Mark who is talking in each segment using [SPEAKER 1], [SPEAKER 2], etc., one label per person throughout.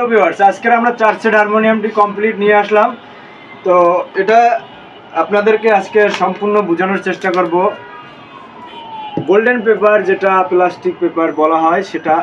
[SPEAKER 1] Hello viewers, আজকে আমরা চার সেট হারমোনিয়ামটি কমপ্লিট নিয়ে আসলাম। তো এটা আপনাদেরকে আজকে সম্পূর্ণ বোঝানোর চেষ্টা করব। গোল্ডেন পেপার, যেটা প্লাস্টিক পেপার বলা হয়, সেটা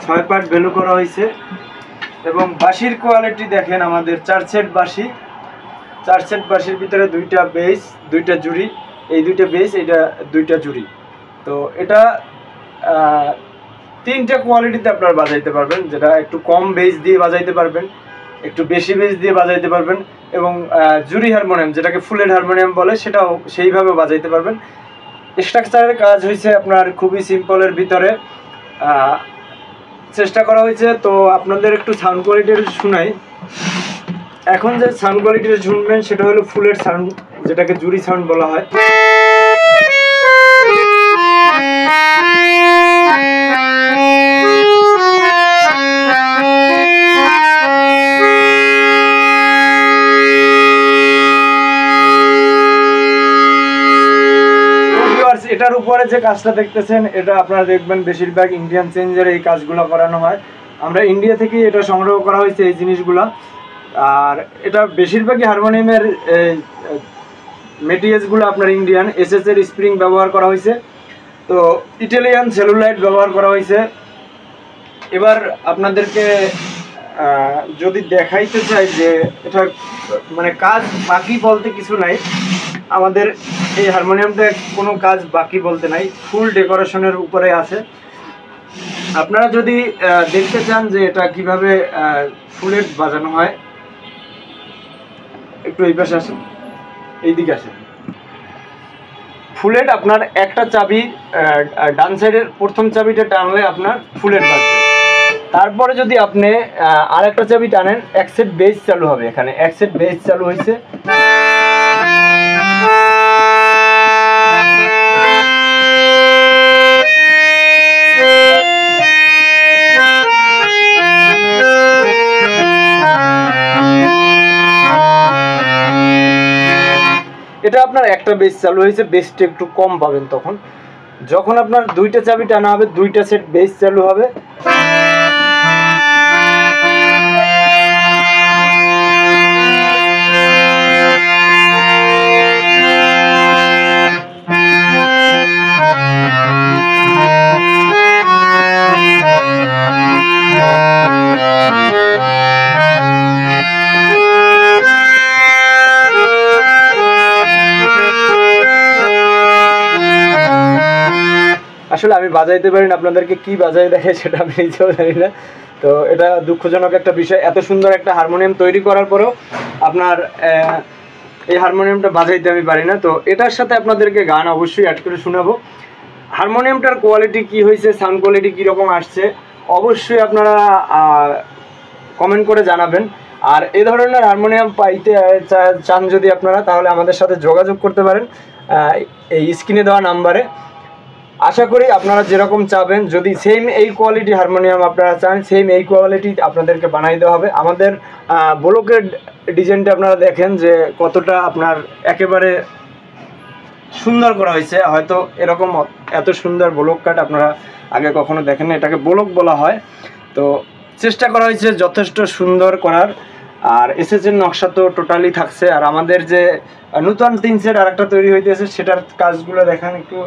[SPEAKER 1] 6 পার্ট ভ্যালু করা হয়েছে। এবং বাঁশির কোয়ালিটি দেখেন, আমাদের 4 সেট বাঁশি, 4 সেট বাঁশির ভিতরে 2টা বেস, 2টা জুড়ি, এই 2টা বেস, এটা 2টা জুড়ি। তো এটা 3টে কোয়ালিটিতে আপনারা বাজাইতে পারবেন, যেটা একটু কম বেস দিয়ে বাজাইতে পারবেন, একটু বেশি বেস দিয়ে বাজাইতে পারবেন, এবং জুরি হারমোনিয়াম, যেটাকে ফুলের হারমোনিয়াম বলে, সেটাও সেইভাবে বাজাইতে পারবেন। স্ট্রাকচারের কাজ হয়েছে আপনার খুবই সিম্পলের ভিতরে চেষ্টা করা হয়েছে। তো আপনাদের একটু সাউন্ড কোয়ালিটির শোনাই। এখন যে সাউন্ড কোয়ালিটিটা শুনবেন সেটা হলো ফুলের সাউন্ড, যেটাকে জুরি সাউন্ড বলা হয়। এটার উপরে যে কাজটা দেখতেছেন, এটা আপনারা দেখবেন বেশিরভাগ ইন্ডিয়ান চেঞ্জের এই কাজগুলো করানো হয়। আমরা ইন্ডিয়া থেকে এটা সংগ্রহ করা হয়েছে এই জিনিসগুলো। আর এটা বেশিরভাগই হারমোনিয়ামের মেটেরিয়ালসগুলো আপনার ইন্ডিয়ান এসএস এর স্প্রিং ব্যবহার করা হয়েছে। তো ইটালিয়ান সেলুলাইট ব্যবহার করা হয়েছে। এবার আপনাদেরকে যদি দেখাইতে চাই যে এটা মানে কাজ বাকি বলতে কিছু নাই, আমাদের এই হারমোনিয়ামটা কোনো কাজ বাকি বলতে নাই, ফুল ডেকোরেশনের উপরে আছে। আপনারা যদি দেখতে চান যে এটা কিভাবে ফুলেট বাজানো হয়, একটু এই পাশে আসেন, এইদিকে আসেন। ফুলেট আপনার একটা চাবি, ডান সাইডের প্রথম চাবিটা টানলে আপনার ফুলেট বাজবে। তারপরে যদি আপনি আর একটা চাবি টানেন, এক সেট বেস চালু হবে। এখানে এক সেট বেস চালু হয়েছে। এটা আপনার একটা বেস চালু হয়েছে, বেসটা একটু কম পাবেন তখন। যখন আপনার 2টা চাবি টানা হবে, 2টা সেট বেস চালু হবে। আসলে আমি বাজাইতে পারি না, আপনাদেরকে কি বাজাই দেখে সেটা আমি নিজেও জানি না। তো এটা দুঃখজনক একটা বিষয়। এত সুন্দর একটা হারমোনিয়াম তৈরি করার পরেও আপনার এই হারমোনিয়ামটা বাজাইতে আমি পারি না। তো এটার সাথে আপনাদেরকে গান অবশ্যই অ্যাড করে শোনাবো। হারমোনিয়ামটার কোয়ালিটি কি হয়েছে, সাউন্ড কোয়ালিটি কীরকম আসছে, অবশ্যই আপনারা কমেন্ট করে জানাবেন। আর এই ধরনের হারমোনিয়াম পাইতে চান যদি আপনারা, তাহলে আমাদের সাথে যোগাযোগ করতে পারেন এই স্ক্রিনে দেওয়া নাম্বারে। আশা করি আপনারা যেরকম চাবেন, যদি সেম এই কোয়ালিটি হারমোনিয়াম আপনারা চান, সেম এই কোয়ালিটি আপনাদেরকে বানাই দেওয়া হবে। আমাদের ব্লকের ডিজাইনটা আপনারা দেখেন যে কতটা আপনার একেবারে সুন্দর করা হয়েছে। হয়তো এরকম এত সুন্দর ব্লক কাট আপনারা আগে কখনো দেখেন না, এটাকে ব্লক বলা হয়। তো চেষ্টা করা হয়েছে যথেষ্ট সুন্দর করার। আর এসএসের নকশা তো টোটালি থাকছে। আর আমাদের যে নতুন 3 সেট আরেকটা তৈরি হইতেছে, সেটার কাজগুলো দেখেন একটু।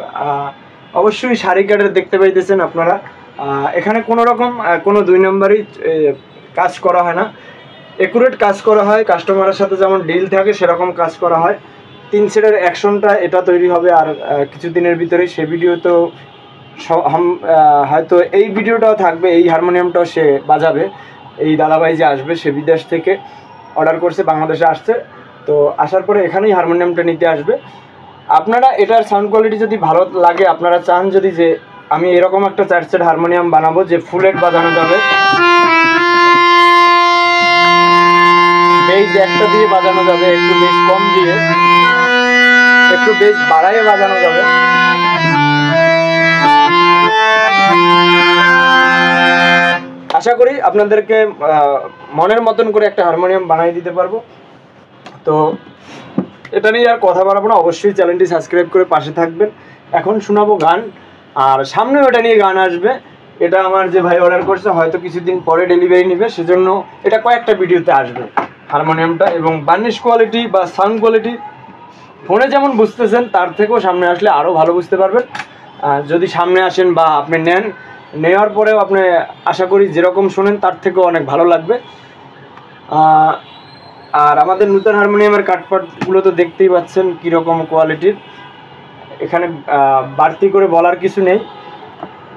[SPEAKER 1] অবশ্যই সারি কাঠের দেখতে পাইতেছেন আপনারা। এখানে কোনো রকম কোনো 2 নম্বরই কাজ করা হয় না, একুরেট কাজ করা হয়। কাস্টমারের সাথে যেমন ডিল থাকে সেরকম কাজ করা হয়। 3 সেটের অ্যাকশনটা এটা তৈরি হবে আর কিছুদিনের ভিতরেই। সে ভিডিও তো হয়তো এই ভিডিওটাও থাকবে, এই হারমোনিয়ামটাও সে বাজাবে। এই দাদাভাই যে আসবে, সে বিদেশ থেকে অর্ডার করছে, বাংলাদেশে আসছে। তো আসার পরে এখানেই হারমোনিয়ামটা নিতে আসবে। আপনারা এটার সাউন্ড কোয়ালিটি যদি ভালো লাগে, আপনারা চান যদি যে আমি এরকম একটা 4 সেট হারমোনিয়াম বানাবো যে ফুলেট বাজানো যাবে, বেস একটা দিয়ে বাজানো যাবে, একটু বেস কম দিয়ে, একটু বেস বাড়াইয়ে বাজানো যাবে, আশা করি আপনাদেরকে মনের মতন করে একটা হারমোনিয়াম বানিয়ে দিতে পারবো। তো এটা নিয়ে আর কথা বাড়াবো না, অবশ্যই চ্যানেলটি সাবস্ক্রাইব করে পাশে থাকবেন। এখন শোনাবো গান, আর সামনে ওটা নিয়ে গান আসবে। এটা আমার যে ভাই অর্ডার করছে হয়তো কিছুদিন পরে ডেলিভারি নেবে, সেজন্য এটা কয়েকটা ভিডিওতে আসবে হারমোনিয়ামটা। এবং বার্নিশ কোয়ালিটি বা সাউন্ড কোয়ালিটি ফোনে যেমন বুঝতেছেন তার থেকেও সামনে আসলে আরও ভালো বুঝতে পারবেন। যদি সামনে আসেন বা আপনি নেন, নেওয়ার পরেও আপনি আশা করি যেরকম শোনেন তার থেকেও অনেক ভালো লাগবে। আর আমাদের নতুন হারমোনিয়ামের কাঠপাটগুলো তো দেখতেই পাচ্ছেন কীরকম কোয়ালিটির, এখানে বাড়তি করে বলার কিছু নেই।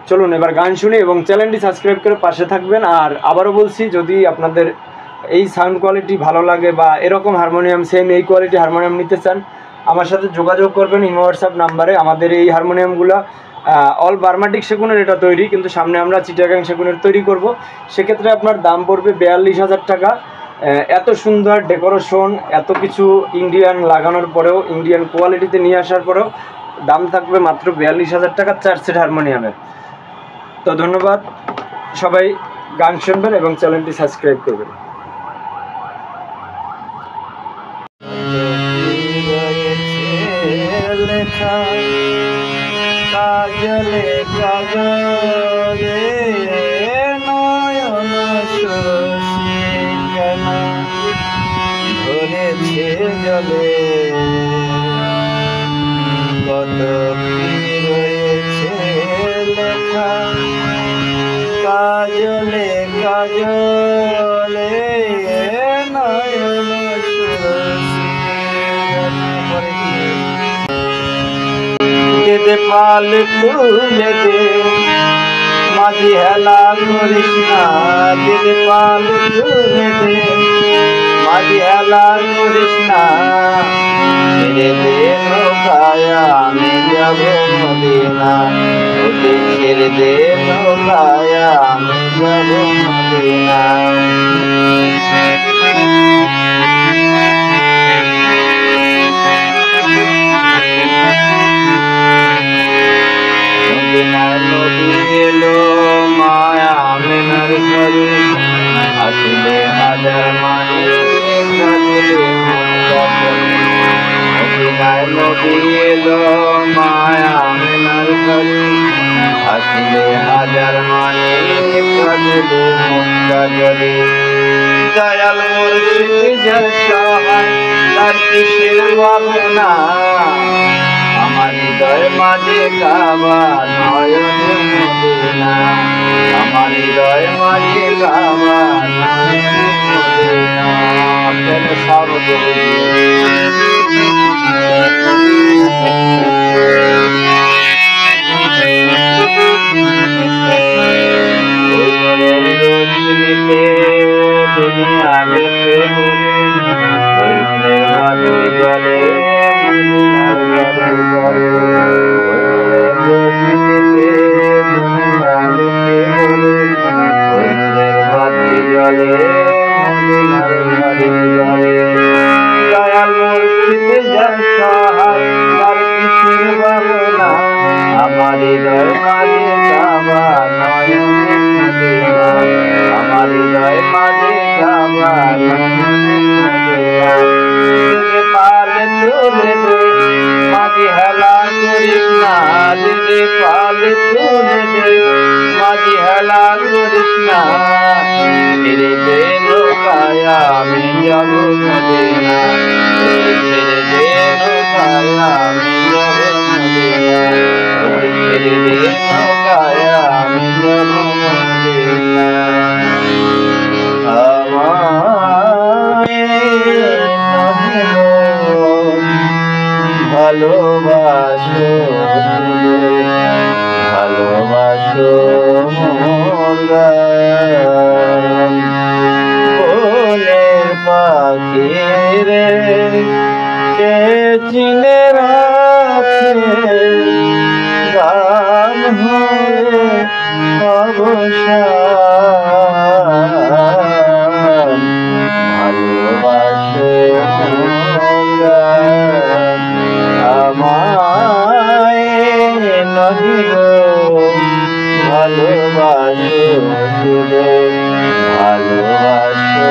[SPEAKER 1] চলুন এবার গান শুনি এবং চ্যানেলটি সাবস্ক্রাইব করে পাশে থাকবেন। আর আবারও বলছি, যদি আপনাদের এই সাউন্ড কোয়ালিটি ভালো লাগে বা এরকম হারমোনিয়াম সেম এই কোয়ালিটি হারমোনিয়াম নিতে চান, আমার সাথে যোগাযোগ করবেন ইমো হোয়াটসঅ্যাপ নাম্বারে। আমাদের এই হারমোনিয়ামগুলো অল বার্মাটিক সেগুনের এটা তৈরি, কিন্তু সামনে আমরা চিটাগাং সেগুনের তৈরি করব। সেক্ষেত্রে আপনার দাম পড়বে 42,000 টাকা। এত সুন্দর ডেকোরেশন, এত কিছু ইন্ডিয়ান লাগানোর পরেও, ইন্ডিয়ান কোয়ালিটিতে নিয়ে আসার পরেও দাম থাকবে মাত্র 42,000 টাকা 4 সেট হারমোনিয়ামের। তো ধন্যবাদ, সবাই গান শুনবেন এবং চ্যানেলটি সাবস্ক্রাইব করবেন।
[SPEAKER 2] কাজলে কাজলে নয়ন শশী কেন ধরেছে জলে, কত কি রয়েছে লেখা কাজলে কাজলে নয়ন শশী। দে পাল তুলে দে মাঝি হেলা করিস না, দে পাল তুলে দে মাঝি হেলা করিস না, ছেড়ে দে নৌকায় আমি যাব মদিনা, ছেড়ে দে নৌকায় আমি যাব মদিনা। নদী এলো মায়া মেনার ঘরে, আসলে হাজার মাইল নদী এলো মায়া মেনার ঘরে, আসলে হাজার মাইল মুক্তা জলে। দয়াল মুর্শিদ যার সহায় তার কিসের ভাবনা, আমার হৃদয় মাঝে কাবা নয়নে মদিনা, আমার হৃদয় মাঝে কাবা নয়নে মদিনা। কেন সারদ রজনীতে দুনিয়া দেখে জলে দয়াল মুর্শিদ যার সহায় তার কিসের ভাবনা, আমার হৃদয় মাঝে কাবা নয়নে মদিনা, আমার হৃদয় মাঝে কাবা নয়নে মদিনা। দিলে পাল তুলে দে মাঝি হেলা করিস না, দিলে পাল তুলে দে মাঝি হেলা করিস না, ছেড়ে দে নৌকায় আমি যাব মদিনা, ছেড়ে দে নৌকায় আমি যাব মদিনা, ছেড়ে দে নৌকায় আমি যাব মদিনা। ভালোবাসো ভালোবাসো বনের পাখি রে কে চিনে রাখে, গান হলে অবসান ভালোবাসো আমায় নদী ভালোবাসো শুধু ভালোবাসো।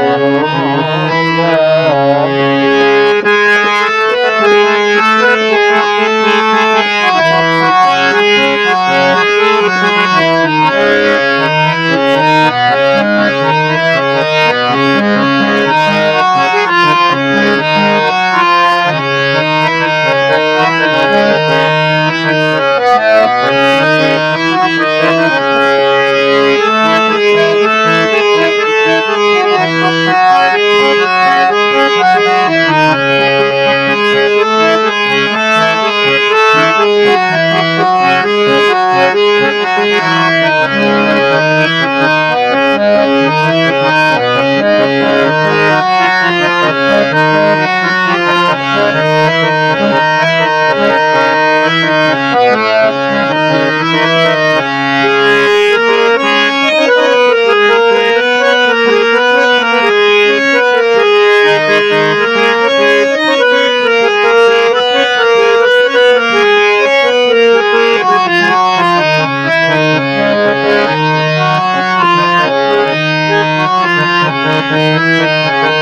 [SPEAKER 2] রে